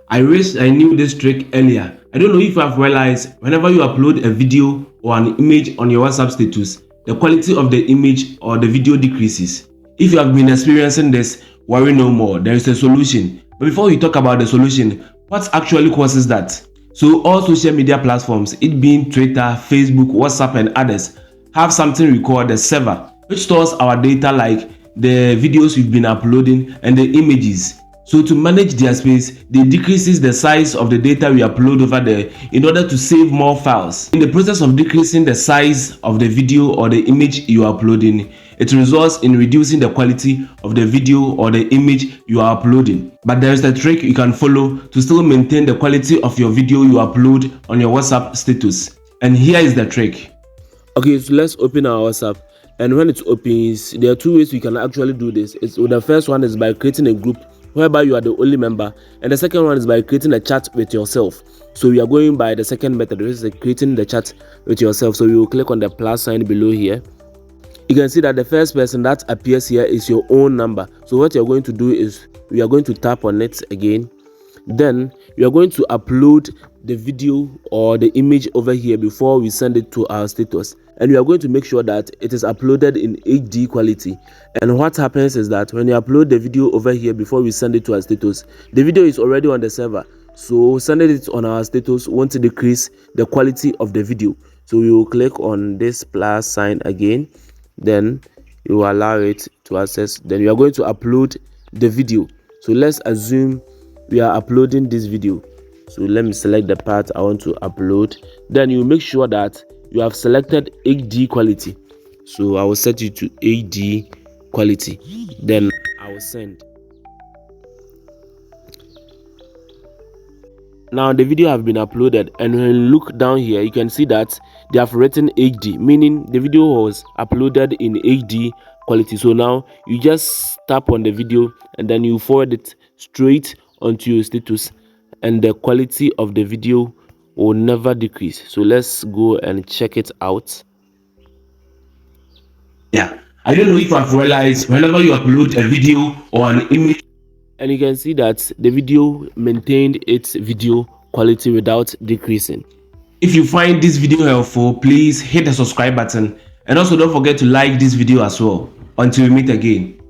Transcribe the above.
I wish I knew this trick earlier. I don't know if you have realized whenever you upload a video or an image on your WhatsApp status, the quality of the image or the video decreases. If you have been experiencing this, worry no more. There is a solution. But before we talk about the solution, what actually causes that? So all social media platforms, it being Twitter, Facebook, WhatsApp and others, have something we call the server, which stores our data like the videos we've been uploading and the images. So to manage their space, they decreases the size of the data we upload over there in order to save more files. In the process of decreasing the size of the video or the image you are uploading, it results in reducing the quality of the video or the image you are uploading. But there is a trick you can follow to still maintain the quality of your video you upload on your WhatsApp status. And here is the trick. Okay, so let's open our WhatsApp. And when it opens, there are two ways we can actually do this. The first one is by creating a group whereby you are the only member, and the second one is by creating a chat with yourself. So we are going by the second method, which is creating the chat with yourself. So you will click on the plus sign below here. You can see that the first person that appears here is your own number. So what you're going to do is we are going to tap on it again. Then we are going to upload the video or the image over here before we send it to our status, and we are going to make sure that it is uploaded in HD quality. And what happens is that when you upload the video over here before we send it to our status, the video is already on the server, so sending it on our status won't decrease the quality of the video. So we will click on this plus sign again, then you will allow it to access. Then we are going to upload the video. So let's assume we are uploading this video. So let me select the part I want to upload. Then you make sure that you have selected HD quality. So I will set it to HD quality. Then I will send. Now the video have been uploaded, and when you look down here, you can see that they have written HD, meaning the video was uploaded in HD quality. So now you just tap on the video and then you forward it straight onto your status, and the quality of the video will never decrease. So let's go and check it out. Yeah, I don't know if I've realized whenever you upload a video or an image, and you can see that the video maintained its video quality without decreasing. If you find this video helpful, please hit the subscribe button, and also don't forget to like this video as well. Until we meet again.